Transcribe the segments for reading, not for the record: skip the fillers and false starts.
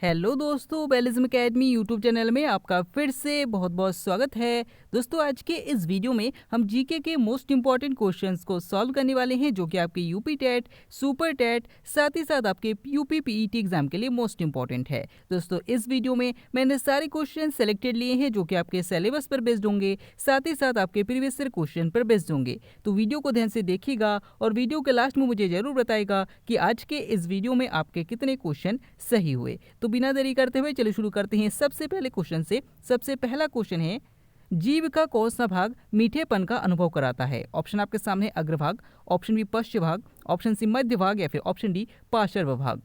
Hello दोस्तों, बेलिज्म academy YouTube channel में आपका फिर से बहुत बहुत स्वागत है। दोस्तों, आज के इस वीडियो में हम जीके के मोस्ट इंपॉर्टेंट क्वेश्चंस को सॉल्व करने वाले हैं, जो कि आपके यूपी टेट, सुपर टेट, साथ ही साथ आपके यूपी पीईटी एग्जाम के लिए मोस्ट इंपॉर्टेंट है। दोस्तों, इस वीडियो में मैंने सारे क्वेश्चन सेलेक्टेड लिए हैं जो कि आपके सिलेबस पर बेस्ड होंगे, साथ ही साथ आपके प्रीवियस ईयर क्वेश्चन पर बेस्ड होंगे। तो वीडियो को ध्यान से देखिएगा और वीडियो के लास्ट में मुझे जरूर बताएगा कि आज के इस वीडियो में आपके कितने क्वेश्चन सही हुए। तो बिना देरी करते हुए चलिए शुरू करते हैं सबसे पहले क्वेश्चन से। सबसे पहला क्वेश्चन है, जीभ का कौन सा भाग मीठेपन का अनुभव कराता है? ऑप्शन आपके सामने अग्रभाग, ऑप्शन बी पश्च भाग, ऑप्शन सी मध्य भाग या फिर ऑप्शन डी पार्श्व भाग।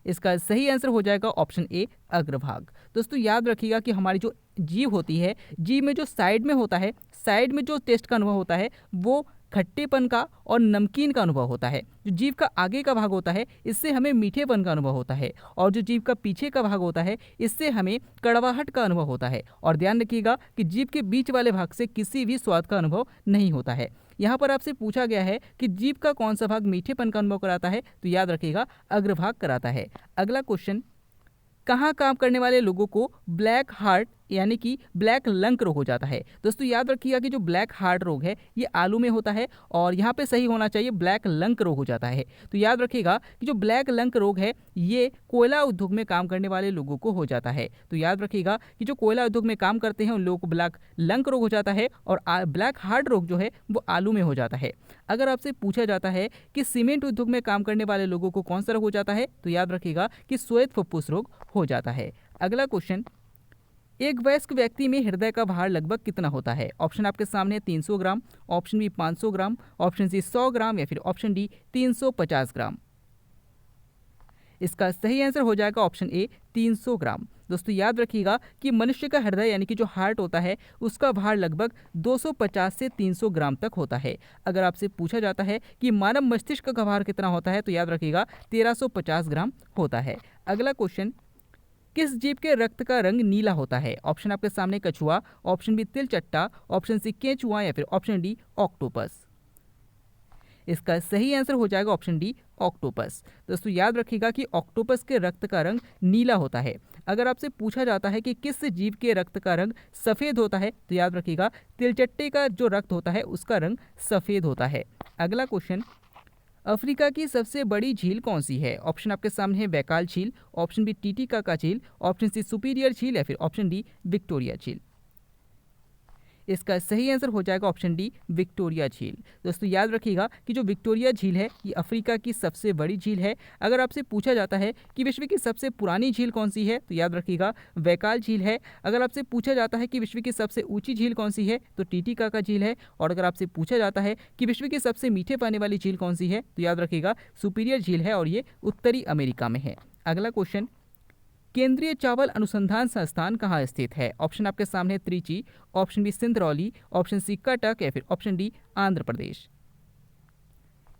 इसका सही आंसर हो जाएगा ऑप्शन ए अग्रभाग। दोस्तों, याद रखिएगा कि हमारी जो जीभ होती है, जीभ में जो साइड में होता है, साइड में जो टेस्ट का अनुभव होता है वो खट्टेपन का और नमकीन का अनुभव होता है। जो जीभ का आगे का भाग होता है इससे हमें मीठेपन का अनुभव होता है, और जो जीभ का पीछे का भाग होता है इससे हमें कड़वाहट का अनुभव होता है। और ध्यान रखिएगा कि जीभ के बीच वाले भाग से किसी भी स्वाद का अनुभव नहीं होता है। यहाँ पर आपसे पूछा गया है कि जीभ का कौन सा भाग मीठेपन का अनुभव कराता है, तो याद रखिएगा अग्रभाग कराता है। अगला क्वेश्चन, कहाँ काम करने वाले लोगों को ब्लैक हार्ट यानी कि ब्लैक लंग रोग हो जाता है? दोस्तों, याद रखिएगा कि जो ब्लैक हार्ट रोग है ये आलू में होता है, और यहाँ पे सही होना चाहिए ब्लैक लंग रोग हो जाता है। तो याद रखिएगा कि जो ब्लैक लंग रोग है ये कोयला उद्योग में काम करने वाले लोगों को हो जाता है। तो याद रखिएगा कि जो कोयला उद्योग में काम करते हैं उन लोगों को ब्लैक लंग रोग हो जाता है, और ब्लैक हार्ट रोग जो है वो आलू में हो जाता है। अगर आपसे पूछा जाता है कि सीमेंट उद्योग में काम करने वाले लोगों को कौन सा रोग हो जाता है, तो याद रखिएगा कि श्वेत फुफ्फुस रोग हो जाता है। अगला क्वेश्चन, एक वयस्क व्यक्ति में हृदय का भार लगभग कितना होता है? ऑप्शन आपके सामने 300 ग्राम, ऑप्शन बी 500 ग्राम, ऑप्शन सी 100 ग्राम या फिर ऑप्शन डी 350 ग्राम। इसका सही आंसर हो जाएगा ऑप्शन ए 300 ग्राम। दोस्तों, याद रखिएगा कि मनुष्य का हृदय यानी कि जो हार्ट होता है उसका भार लगभग 250 से 300 ग्राम तक होता है। अगर आपसे पूछा जाता है कि मानव मस्तिष्क का भार कितना होता है, तो याद रखिएगा 1350 ग्राम होता है। अगला क्वेश्चन, किस जीव के रक्त का रंग नीला होता है? ऑप्शन आपके सामने कछुआ, ऑप्शन बी तिलचट्टा, ऑप्शन सी केंचुआ या फिर ऑप्शन डी ऑक्टोपस। इसका सही आंसर हो जाएगा ऑप्शन डी ऑक्टोपस। दोस्तों, याद रखिएगा कि ऑक्टोपस के रक्त का रंग नीला होता है। अगर आपसे पूछा जाता है कि किस जीव के रक्त का रंग सफ़ेद होता है, तो याद रखिएगा तिलचट्टे का जो रक्त होता है उसका रंग सफ़ेद होता है। अगला क्वेश्चन, अफ्रीका की सबसे बड़ी झील कौन सी है? ऑप्शन आपके सामने है बैकाल झील, ऑप्शन बी टीटीकाका झील, ऑप्शन सी सुपीरियर झील या फिर ऑप्शन डी विक्टोरिया झील। इसका सही आंसर हो जाएगा ऑप्शन डी विक्टोरिया झील। दोस्तों, याद रखिएगा कि जो विक्टोरिया झील है ये अफ्रीका की सबसे बड़ी झील है। अगर आपसे पूछा जाता है कि विश्व की सबसे पुरानी झील कौन सी है, तो याद रखिएगा बैकाल झील है। अगर आपसे पूछा जाता है कि विश्व की सबसे ऊंची झील कौन सी है, तो टीटीकाका झील है। और अगर आपसे पूछा जाता है कि विश्व की सबसे मीठे पानी वाली झील कौन सी है, तो याद रखिएगा सुपीरियर झील है, और ये उत्तरी अमेरिका में है। अगला क्वेश्चन, केंद्रीय चावल अनुसंधान संस्थान कहाँ स्थित है? ऑप्शन आपके सामने Trichy, option B Singrauli, option C Cuttack या फिर ऑप्शन डी आंध्र प्रदेश।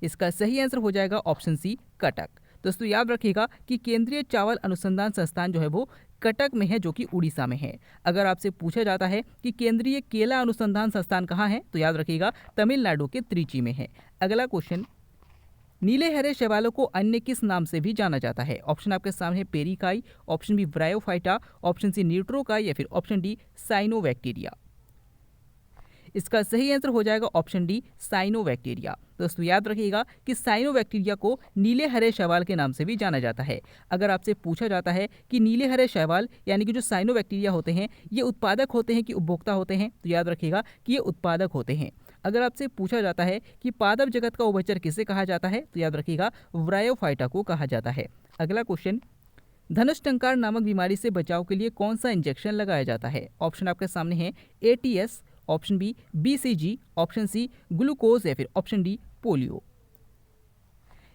इसका सही आंसर हो जाएगा ऑप्शन सी कटक। दोस्तों, याद रखिएगा कि केंद्रीय चावल अनुसंधान संस्थान जो है वो कटक में है, जो कि उड़ीसा में है। अगर आपसे पूछा जाता है कि केंद्रीय केला अनुसंधान संस्थान कहाँ है, तो याद रखिएगा तमिलनाडु के त्रिची में है। अगला क्वेश्चन, नीले हरे शैवालों को अन्य किस नाम से भी जाना जाता है? ऑप्शन आपके सामने पेरिकाई, option B bryophyta, option C न्यूट्रोकाई या फिर ऑप्शन डी साइनोबैक्टीरिया। इसका सही आंसर हो जाएगा ऑप्शन डी साइनोबैक्टीरिया। दोस्तों, याद रखिएगा कि साइनोबैक्टीरिया को नीले हरे शैवाल के नाम से भी जाना जाता है। अगर आपसे पूछा जाता है कि नीले हरे शैवाल यानी कि जो साइनोबैक्टीरिया होते हैं ये उत्पादक होते हैं कि उपभोक्ता होते हैं, तो याद रखिएगा कि ये उत्पादक होते हैं। अगर आपसे पूछा जाता है कि पादप जगत का उभयचर किसे कहा जाता है, तो याद रखिएगा ब्रायोफाइटा को कहा जाता है। अगला क्वेश्चन, धनुष टंकार नामक बीमारी से बचाव के लिए कौन सा इंजेक्शन लगाया जाता है? ऑप्शन आपके सामने है ATS, option B BCG, option C glucose या फिर ऑप्शन डी पोलियो।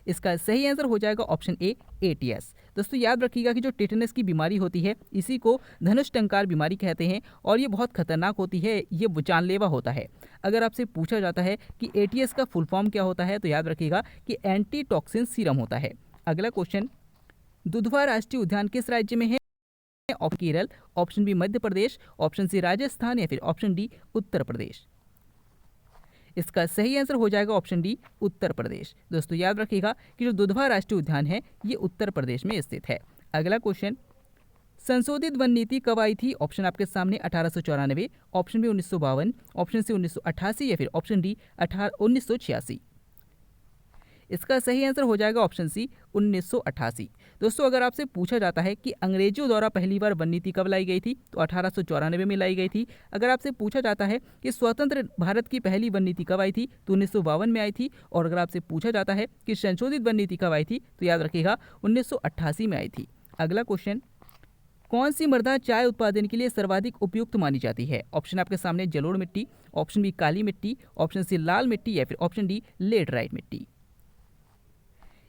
इसका सही आंसर हो जाएगा ऑप्शन ए एटीएस। दोस्तों, याद रखिएगा कि जो टेटनस की बीमारी होती है इसी को धनुष टंकार बीमारी कहते हैं, और ये बहुत खतरनाक होती है, ये जानलेवा होता है। अगर आपसे पूछा जाता है कि एटीएस का फुल फॉर्म क्या होता है, तो याद रखिएगा कि एंटी टॉक्सिन सीरम होता है। अगला क्वेश्चन, दुधवा राष्ट्रीय उद्यान किस राज्य में है? Option Kerala, option B Madhya Pradesh, option C Rajasthan या फिर ऑप्शन डी उत्तर प्रदेश। इसका सही आंसर हो जाएगा ऑप्शन डी उत्तर प्रदेश। दोस्तों, याद रखिएगा कि जो दुधवा राष्ट्रीय उद्यान है ये उत्तर प्रदेश में स्थित है। अगला क्वेश्चन, संशोधित वन नीति कब आई थी? ऑप्शन आपके सामने 1894, ऑप्शन बी 1952, ऑप्शन सी 1988 या फिर ऑप्शन डी 1986। इसका सही आंसर हो जाएगा ऑप्शन सी 1988। दोस्तों अगर आपसे पूछा जाता है कि अंग्रेजों द्वारा पहली बार वन नीति कब लाई गई थी, तो 1894 में लाई गई थी। अगर आपसे पूछा जाता है कि स्वतंत्र भारत की पहली वन नीति कब आई थी, तो 1952 में आई थी। और अगर आपसे पूछा जाता है कि संशोधित वन नीति कब आई थी, तो याद रखिएगा 1988 में आई थी। अगला क्वेश्चन, कौन सी मृदा चाय उत्पादन के लिए सर्वाधिक उपयुक्त मानी जाती है? ऑप्शन आपके सामने जलोढ़ मिट्टी, ऑप्शन बी काली मिट्टी, ऑप्शन सी लाल मिट्टी या फिर ऑप्शन डी लेटराइट मिट्टी।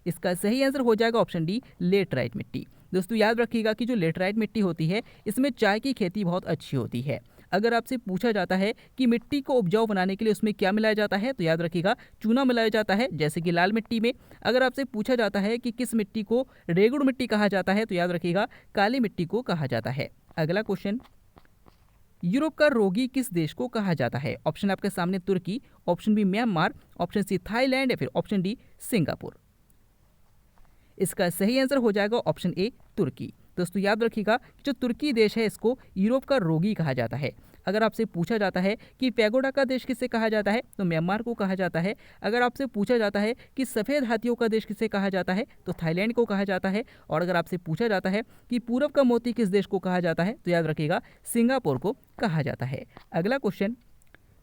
इसका सही आंसर हो जाएगा ऑप्शन डी लेटराइट मिट्टी। दोस्तों याद रखिएगा कि जो लेटराइट मिट्टी होती है इसमें चाय की खेती बहुत अच्छी होती है। अगर आपसे पूछा जाता है कि मिट्टी को उपजाऊ बनाने के लिए उसमें क्या मिलाया जाता है, तो याद रखिएगा चूना मिलाया जाता है, जैसे कि लाल मिट्टी में। अगर आपसे पूछा जाता है कि किस मिट्टी को रेगुड़ मिट्टी कहा जाता है, तो याद रखिएगा काली मिट्टी को कहा जाता है। अगला क्वेश्चन, यूरोप का रोगी किस देश को कहा जाता है? ऑप्शन आपके सामने Turkey, option B Myanmar, option C Thailand या फिर ऑप्शन डी सिंगापुर। इसका सही आंसर हो जाएगा ऑप्शन ए तुर्की। दोस्तों याद रखिएगा जो तुर्की देश है इसको यूरोप का रोगी कहा जाता है। अगर आपसे पूछा जाता है कि पैगोडा का देश किसे कहा जाता है, तो म्यांमार को कहा जाता है। अगर आपसे पूछा जाता है कि सफ़ेद हाथियों का देश किसे कहा जाता है, तो थाईलैंड को कहा जाता है। और अगर आपसे पूछा जाता है कि पूरब का मोती किस देश को कहा जाता है, तो याद रखिएगा सिंगापुर को कहा जाता है। अगला क्वेश्चन,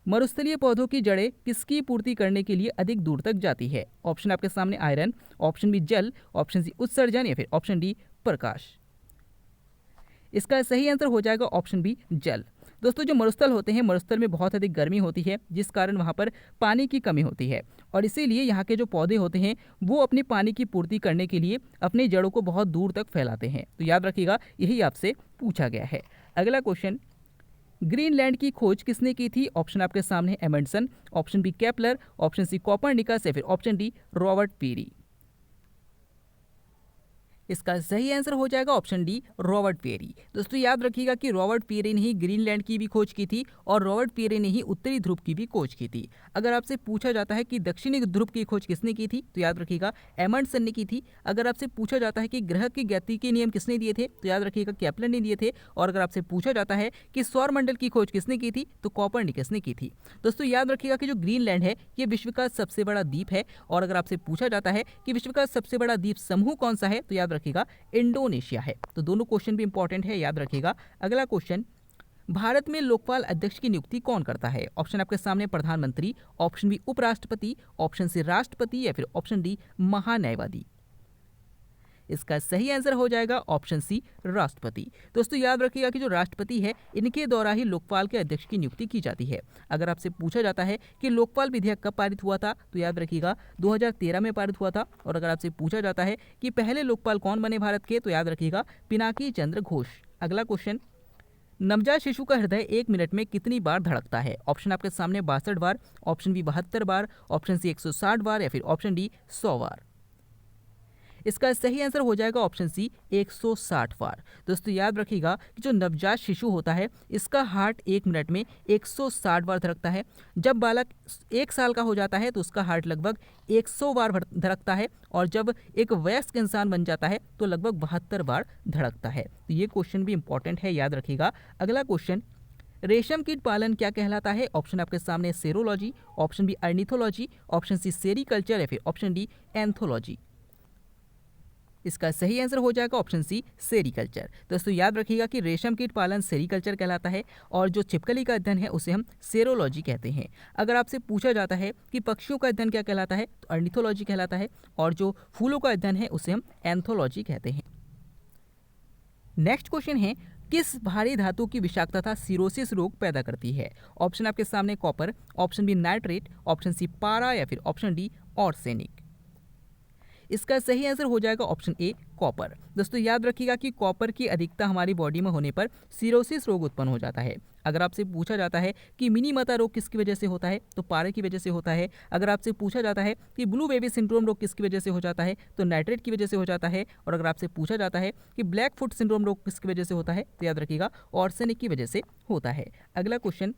मरुस्थलीय पौधों की जड़ें किसकी पूर्ति करने के लिए अधिक दूर तक जाती है? ऑप्शन आपके सामने आयरन, ऑप्शन बी जल, ऑप्शन सी उत्सर्जन या फिर ऑप्शन डी प्रकाश। इसका सही आंसर हो जाएगा ऑप्शन बी जल। दोस्तों जो मरुस्थल होते हैं, मरुस्थल में बहुत अधिक गर्मी होती है, जिस कारण वहाँ पर पानी की कमी होती है और इसीलिए यहाँ के जो पौधे होते हैं वो अपनी पानी की पूर्ति करने के लिए अपनी जड़ों को बहुत दूर तक फैलाते हैं। तो याद रखिएगा यही आपसे पूछा गया है। अगला क्वेश्चन, ग्रीनलैंड की खोज किसने की थी? ऑप्शन आपके सामने Amundsen, option B Kepler, option C Copernicus या फिर ऑप्शन डी रॉबर्ट पीरी। इसका सही आंसर हो जाएगा ऑप्शन डी रॉबर्ट पेरी। दोस्तों याद रखिएगा कि रॉबर्ट पेरी ने ही ग्रीनलैंड की भी खोज की थी और रॉबर्ट पेरी ने ही उत्तरी ध्रुव की भी खोज की थी। अगर आपसे पूछा जाता है कि दक्षिणी ध्रुव की खोज किसने की थी, तो याद रखिएगा एमंडसन ने की थी। अगर आपसे पूछा जाता है कि ग्रह की गति के नियम किसने दिए थे, तो याद रखिएगा केपलर ने दिए थे। और अगर आपसे पूछा जाता है कि सौरमंडल की खोज किसने की थी, तो कॉपरनिकस ने की थी। दोस्तों याद रखिएगा कि जो ग्रीनलैंड है ये विश्व का सबसे बड़ा द्वीप है। और अगर आपसे पूछा जाता है कि विश्व का सबसे बड़ा द्वीप समूह कौन सा है, तो याद रखिएगा इंडोनेशिया है। तो दोनों क्वेश्चन भी इंपॉर्टेंट है, याद रखिएगा। अगला क्वेश्चन, भारत में लोकपाल अध्यक्ष की नियुक्ति कौन करता है? ऑप्शन आपके सामने प्रधानमंत्री, ऑप्शन बी उपराष्ट्रपति, ऑप्शन सी राष्ट्रपति या फिर ऑप्शन डी महान्यायवादी। इसका सही आंसर हो जाएगा ऑप्शन सी राष्ट्रपति। दोस्तों याद रखिएगा कि जो राष्ट्रपति है इनके द्वारा ही लोकपाल के अध्यक्ष की नियुक्ति की जाती है। अगर आपसे पूछा जाता है कि लोकपाल विधेयक कब पारित हुआ था, तो याद रखिएगा 2013 में पारित हुआ था। और अगर आपसे पूछा जाता है कि पहले लोकपाल कौन बने भारत के, तो याद रखिएगा पिनाकी चंद्र घोष। अगला क्वेश्चन, नवजात शिशु का हृदय 1 मिनट में कितनी बार धड़कता है? ऑप्शन आपके सामने 62 बार, ऑप्शन बी 72 बार, ऑप्शन सी 160 बार या फिर ऑप्शन डी 100 बार। इसका सही आंसर हो जाएगा ऑप्शन सी 160 बार। दोस्तों याद रखिएगा कि जो नवजात शिशु होता है इसका हार्ट 1 मिनट में 160 बार धड़कता है। जब बालक 1 साल का हो जाता है तो उसका हार्ट लगभग 100 बार धड़कता है और जब एक वयस्क इंसान बन जाता है तो लगभग 72 बार धड़कता है। तो ये क्वेश्चन भी इंपॉर्टेंट है, याद रखिएगा। अगला क्वेश्चन, रेशम कीट पालन क्या कहलाता है? ऑप्शन आपके सामने serology, option B ornithology, option C sericulture या फिर ऑप्शन डी एंथोलॉजी। इसका सही आंसर हो जाएगा ऑप्शन सी सेरीकल्चर। दोस्तों याद रखिएगा कि रेशम कीट पालन सेरीकल्चर कहलाता है और जो छिपकली का अध्ययन है उसे हम सेरोलॉजी कहते हैं। अगर आपसे पूछा जाता है कि पक्षियों का अध्ययन क्या कहलाता है, तो अर्निथोलॉजी कहलाता है और जो फूलों का अध्ययन है उसे हम एंथोलॉजी कहते हैं। नेक्स्ट क्वेश्चन है, किस भारी धातु की विषाक्तता सिरोसिस रोग पैदा करती है? ऑप्शन आपके सामने copper, option B nitrate, option C पारा या फिर ऑप्शन डी आर्सेनिक। इसका सही आंसर हो जाएगा ऑप्शन ए कॉपर। दोस्तों याद रखिएगा कि कॉपर की अधिकता हमारी बॉडी में होने पर सिरोसिस रोग उत्पन्न हो जाता है। अगर आपसे पूछा जाता है कि मिनीमता रोग किसकी वजह से होता है, तो पारे की वजह से होता है। अगर आपसे पूछा जाता है कि ब्लू बेबी सिंड्रोम रोग किसकी वजह से हो जाता है, तो नाइट्रेट की वजह से हो जाता है। और अगर आपसे पूछा जाता है कि ब्लैक फुट सिंड्रोम रोग किसकी वजह से होता है, तो याद रखिएगा आर्सेनिक की वजह से होता है। अगला क्वेश्चन,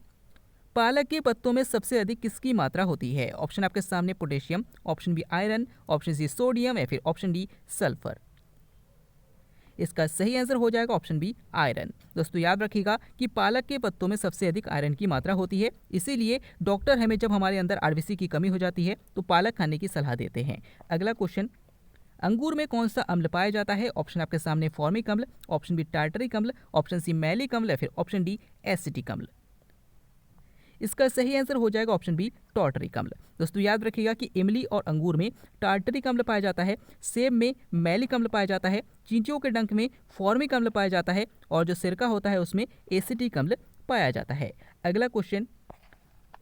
पालक के पत्तों में सबसे अधिक किसकी मात्रा होती है? ऑप्शन आपके सामने potassium, option B iron, option C sodium या फिर ऑप्शन डी सल्फर। इसका सही आंसर हो जाएगा ऑप्शन बी आयरन। दोस्तों याद रखिएगा कि पालक के पत्तों में सबसे अधिक आयरन की मात्रा होती है, इसीलिए डॉक्टर हमें जब हमारे अंदर आरबीसी की कमी हो जाती है तो पालक खाने की सलाह देते हैं। अगला क्वेश्चन, अंगूर में कौन सा अम्ल पाया जाता है? ऑप्शन आपके सामने फॉर्मिक अम्ल, ऑप्शन बी टार्टरिक अम्ल, ऑप्शन सी मैलिक अम्ल या फिर ऑप्शन डी एसिटिक अम्ल। इसका सही आंसर हो जाएगा ऑप्शन बी टार्टरिक अम्ल। दोस्तों याद रखिएगा कि इमली और अंगूर में टार्टरिक अम्ल पाया जाता है, सेब में मैलिक अम्ल पाया जाता है, चींटियों के डंक में फॉर्मिक अम्ल पाया जाता है और जो सिरका होता है उसमें एसिटिक अम्ल पाया जाता है। अगला क्वेश्चन,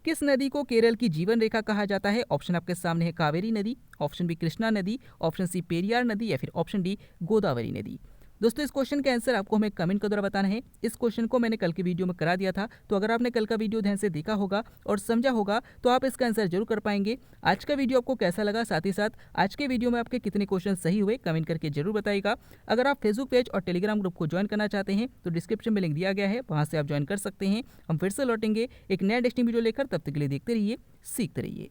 किस नदी को केरल की जीवन रेखा कहा जाता है? ऑप्शन आपके सामने है कावेरी नदी, ऑप्शन बी कृष्णा नदी, ऑप्शन सी पेरियार नदी या फिर ऑप्शन डी गोदावरी नदी। दोस्तों इस क्वेश्चन का आंसर आपको हमें कमेंट के द्वारा बताना है। इस क्वेश्चन को मैंने कल की वीडियो में करा दिया था, तो अगर आपने कल का वीडियो ध्यान से देखा होगा और समझा होगा तो आप इसका आंसर जरूर कर पाएंगे। आज का वीडियो आपको कैसा लगा, साथ ही साथ आज के वीडियो में आपके कितने क्वेश्चन सही हुए, कमेंट करके जरूर बताइएगा। अगर आप फेसबुक पेज और टेलीग्राम ग्रुप को ज्वाइन करना चाहते हैं तो डिस्क्रिप्शन में लिंक दिया गया है, वहाँ से आप ज्वाइन कर सकते हैं। हम फिर से लौटेंगे एक नया इंटरेस्टिंग वीडियो लेकर, तब तक के लिए देखते रहिए, सीखते रहिए।